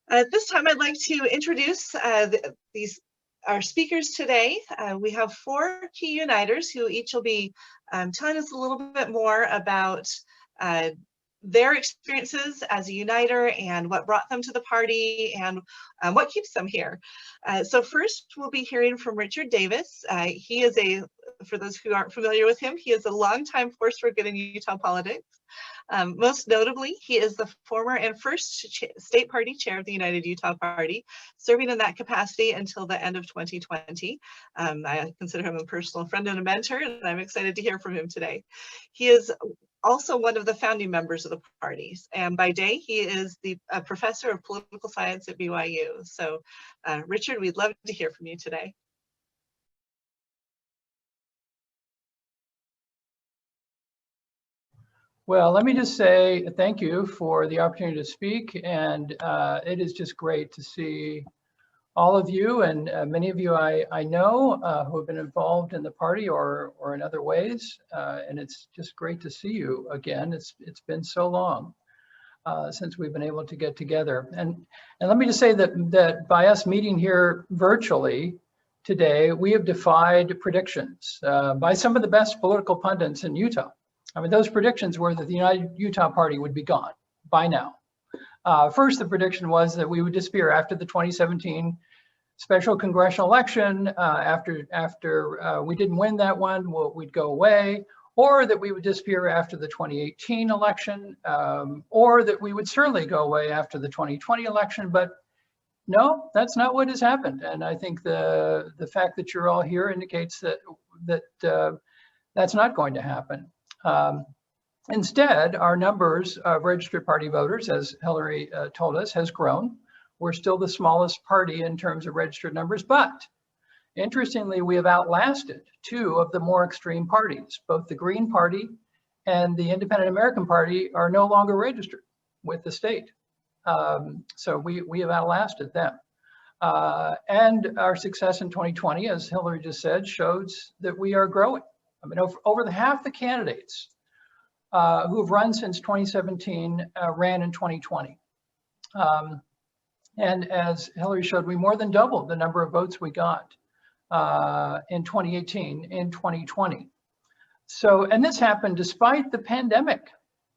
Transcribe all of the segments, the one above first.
At this time, I'd like to introduce our speakers today. We have four key uniters who each will be telling us a little bit more about their experiences as a uniter and what brought them to the party and what keeps them here. So first, we'll be hearing from Richard Davis. He is for those who aren't familiar with him, he is a longtime force for good in Utah politics. Most notably, he is the former and first state party chair of the United Utah Party, serving in that capacity until the end of 2020. I consider him a personal friend and a mentor, and I'm excited to hear from him today. He is also one of the founding members of the parties, and by day he is the professor of political science at BYU. So Richard, we'd love to hear from you today. Well, let me just say thank you for the opportunity to speak, and it is just great to see all of you, and many of you I know who have been involved in the party or in other ways, and it's just great to see you again. It's been so long since we've been able to get together, and let me just say that by us meeting here virtually today, we have defied predictions by some of the best political pundits in Utah. I mean, those predictions were that the United Utah Party would be gone by now. First, the prediction was that we would disappear after the 2017 special congressional election. After we didn't win that one, we'd go away, or that we would disappear after the 2018 election, or that we would certainly go away after the 2020 election. But no, that's not what has happened. And I think the fact that you're all here indicates that that's not going to happen. Instead, our numbers of registered party voters, as Hillary told us, has grown. We're still the smallest party in terms of registered numbers, but interestingly, we have outlasted two of the more extreme parties. Both the Green Party and the Independent American Party are no longer registered with the state. So we have outlasted them. And our success in 2020, as Hillary just said, shows that we are growing. I mean, over half the candidates who have run since 2017 ran in 2020. And as Hillary showed, we more than doubled the number of votes we got in 2018 in 2020. So, and this happened despite the pandemic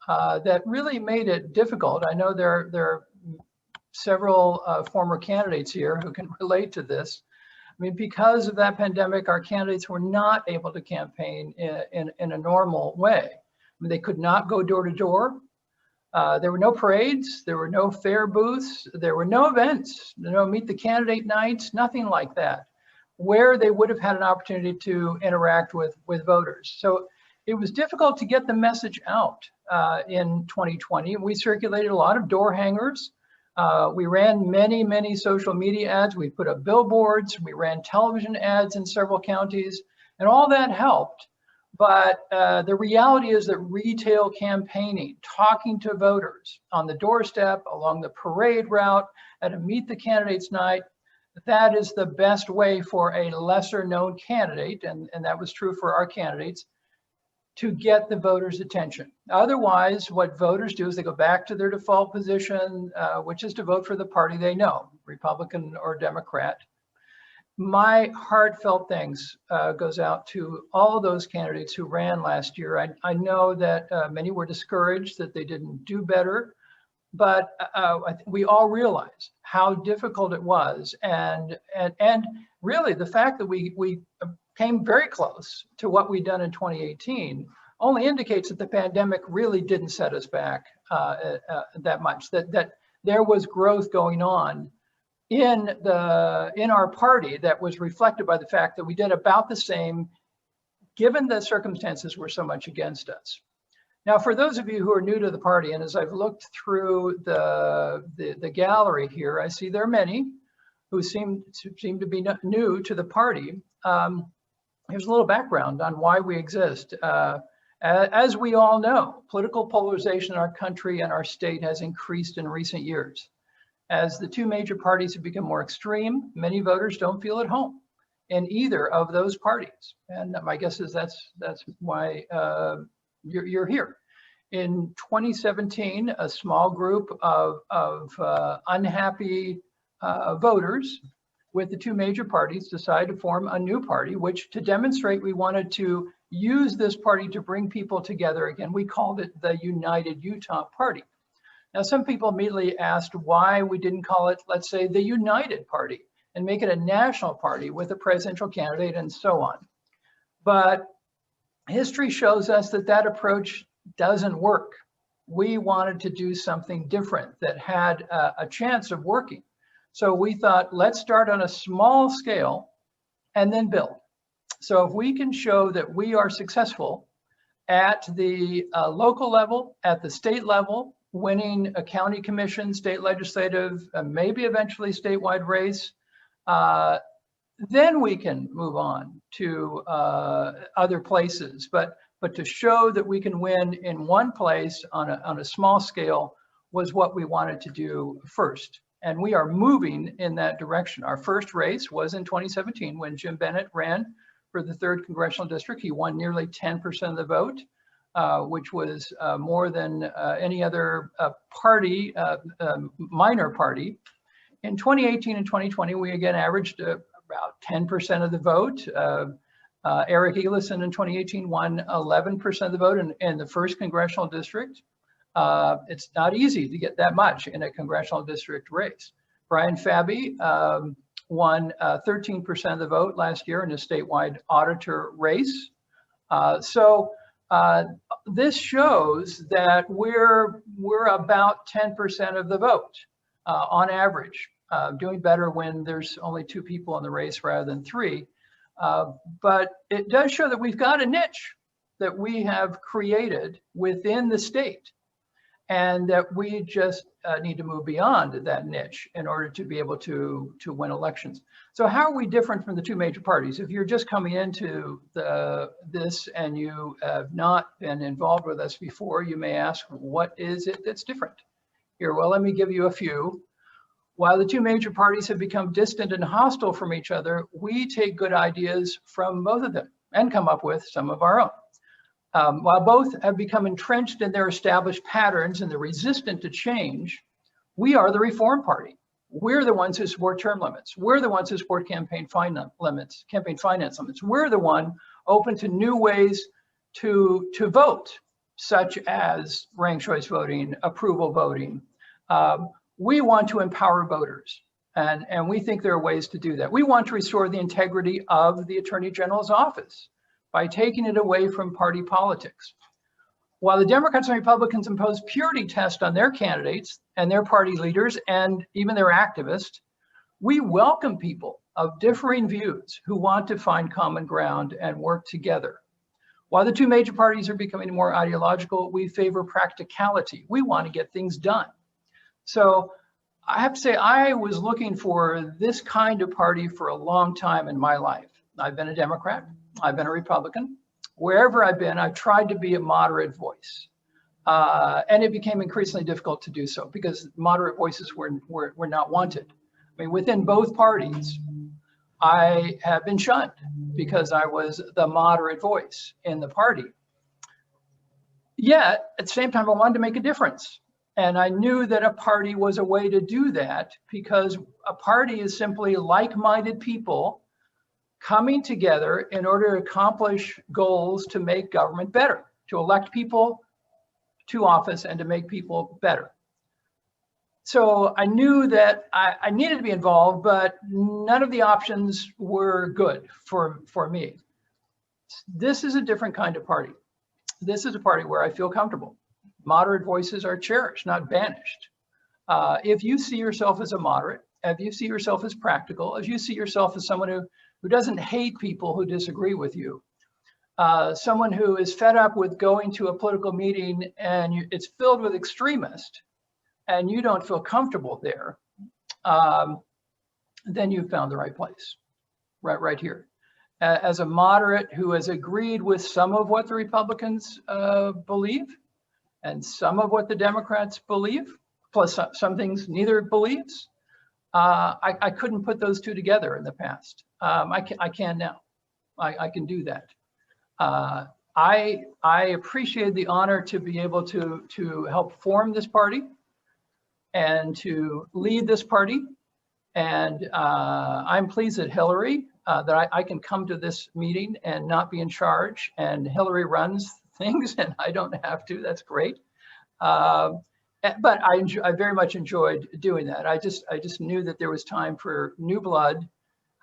that really made it difficult. I know there are several former candidates here who can relate to this. I mean, because of that pandemic, our candidates were not able to campaign in a normal way. I mean, they could not go door to door. There were no parades, there were no fair booths, there were no events, no meet the candidate nights, nothing like that, where they would have had an opportunity to interact with voters. So it was difficult to get the message out in 2020. We circulated a lot of door hangers. We ran many social media ads. We put up billboards. We ran television ads in several counties, and all that helped. But the reality is that retail campaigning, talking to voters on the doorstep, along the parade route, at a meet the candidates night, that is the best way for a lesser known candidate, and that was true for our candidates, to get the voters' attention. Otherwise, what voters do is they go back to their default position, which is to vote for the party they know, Republican or Democrat. My heartfelt thanks goes out to all those candidates who ran last year. I know that many were discouraged that they didn't do better, but we all realize how difficult it was, and really the fact that we came very close to what we'd done in 2018 only indicates that the pandemic really didn't set us back that much, that there was growth going on in our party that was reflected by the fact that we did about the same, given the circumstances were so much against us. Now, for those of you who are new to the party, and as I've looked through the gallery here, I see there are many who seem to be new to the party. Here's a little background on why we exist. As we all know, political polarization in our country and our state has increased in recent years. As the two major parties have become more extreme, many voters don't feel at home in either of those parties. And my guess is that's why you're here. In 2017, a small group of unhappy voters with the two major parties decided to form a new party, which, to demonstrate we wanted to use this party to bring people together again, we called it the United Utah Party. Now, some people immediately asked why we didn't call it, let's say, the United Party and make it a national party with a presidential candidate and so on. But history shows us that that approach doesn't work. We wanted to do something different that had a chance of working. So we thought, let's start on a small scale and then build. So if we can show that we are successful at the local level, at the state level, winning a county commission, state legislative, maybe eventually statewide race, then we can move on to other places. But to show that we can win in one place on a small scale was what we wanted to do first. And we are moving in that direction. Our first race was in 2017 when Jim Bennett ran for the 3rd Congressional District. He won nearly 10% of the vote, which was more than any other party, minor party. In 2018 and 2020, we again averaged about 10% of the vote. Eric Elison in 2018 won 11% of the vote in the 1st Congressional District. It's not easy to get that much in a congressional district race. Brian Fabby won 13% of the vote last year in a statewide auditor race. So this shows that we're about 10% of the vote on average, doing better when there's only 2 people in the race rather than 3. But it does show that we've got a niche that we have created within the state, and that we just need to move beyond that niche in order to be able to win elections. So how are we different from the 2 major parties? If you're just coming into this and you have not been involved with us before, you may ask, what is it that's different here? Well, let me give you a few. While the 2 major parties have become distant and hostile from each other, we take good ideas from both of them and come up with some of our own. While both have become entrenched in their established patterns and they're resistant to change, we are the Reform Party. We're the ones who support term limits. We're the ones who support campaign finance limits. We're the one open to new ways to vote, such as ranked choice voting, approval voting. We want to empower voters, and we think there are ways to do that. We want to restore the integrity of the Attorney General's office by taking it away from party politics. While the Democrats and Republicans impose purity tests on their candidates and their party leaders and even their activists, we welcome people of differing views who want to find common ground and work together. While the 2 major parties are becoming more ideological, we favor practicality. We want to get things done. So I have to say, I was looking for this kind of party for a long time in my life. I've been a Democrat. I've been a Republican. Wherever I've been, I've tried to be a moderate voice. And it became increasingly difficult to do so because moderate voices were not wanted. I mean, within both parties, I have been shunned because I was the moderate voice in the party. Yet, at the same time, I wanted to make a difference. And I knew that a party was a way to do that because a party is simply like-minded people coming together in order to accomplish goals to make government better, to elect people to office and to make people better. So I knew that I needed to be involved, but none of the options were good for me. This is a different kind of party. This is a party where I feel comfortable. Moderate voices are cherished, not banished. If you see yourself as a moderate, if you see yourself as practical, if you see yourself as someone who doesn't hate people who disagree with you, someone who is fed up with going to a political meeting and it's filled with extremists and you don't feel comfortable there, then you've found the right place, right here. As a moderate who has agreed with some of what the Republicans believe and some of what the Democrats believe, plus some things neither believes, I couldn't put those 2 together in the past. I can now. I can do that. I appreciate the honor to be able to help form this party and to lead this party. And I'm pleased that Hillary, that I can come to this meeting and not be in charge, and Hillary runs things and I don't have to. That's great. But I very much enjoyed doing that. I just knew that there was time for new blood.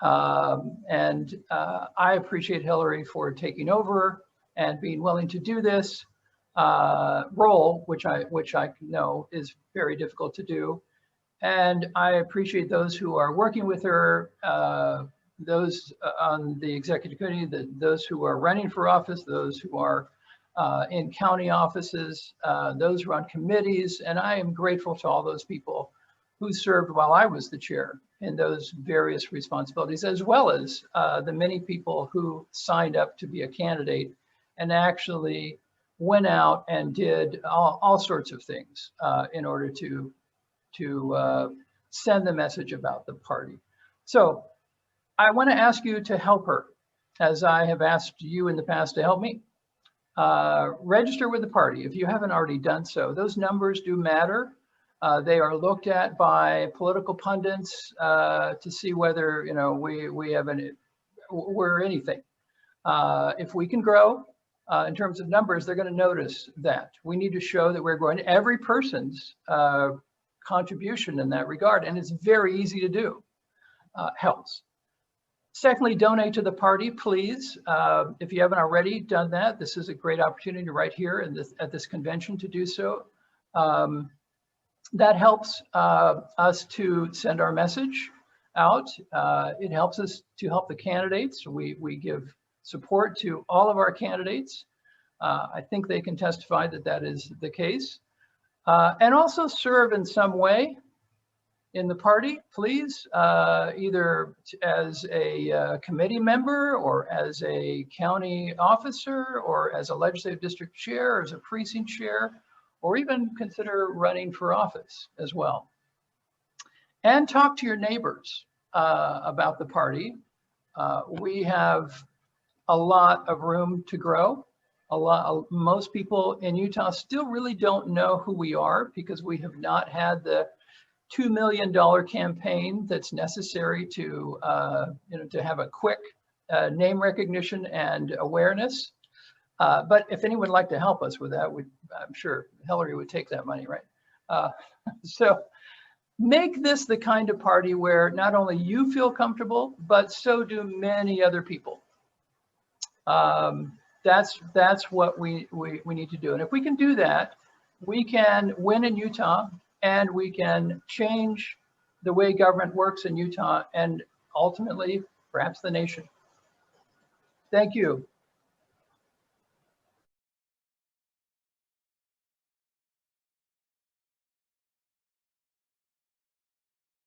And I appreciate Hillary for taking over and being willing to do this role, which I know is very difficult to do. And I appreciate those who are working with her, those on the executive committee, those who are running for office, those who are in county offices, those who are on committees. And I am grateful to all those people who served while I was the chair in those various responsibilities, as well as the many people who signed up to be a candidate and actually went out and did all sorts of things in order to send the message about the party. So I want to ask you to help her, as I have asked you in the past to help me. Register with the party if you haven't already done so. Those numbers do matter. They are looked at by political pundits to see whether we're anything. If we can grow in terms of numbers, they're going to notice that. We need to show that we're growing. Every person's contribution in that regard, and it's very easy to do, helps. Secondly, donate to the party, please. If you haven't already done that, this is a great opportunity right here at this convention to do so. That helps us to send our message out. It helps us to help the candidates. We give support to all of our candidates. I think they can testify that that is the case. And also serve in some way in the party, please, either as a committee member or as a county officer or as a legislative district chair or as a precinct chair, or even consider running for office as well. And talk to your neighbors about the party. We have a lot of room to grow. Most people in Utah still really don't know who we are because we have not had the $2 million campaign that's necessary to have a quick name recognition and awareness. But if anyone would like to help us with that, I'm sure Hillary would take that money, right? So make this the kind of party where not only you feel comfortable, but so do many other people. That's what we need to do. And if we can do that, we can win in Utah and we can change the way government works in Utah and ultimately perhaps the nation. Thank you.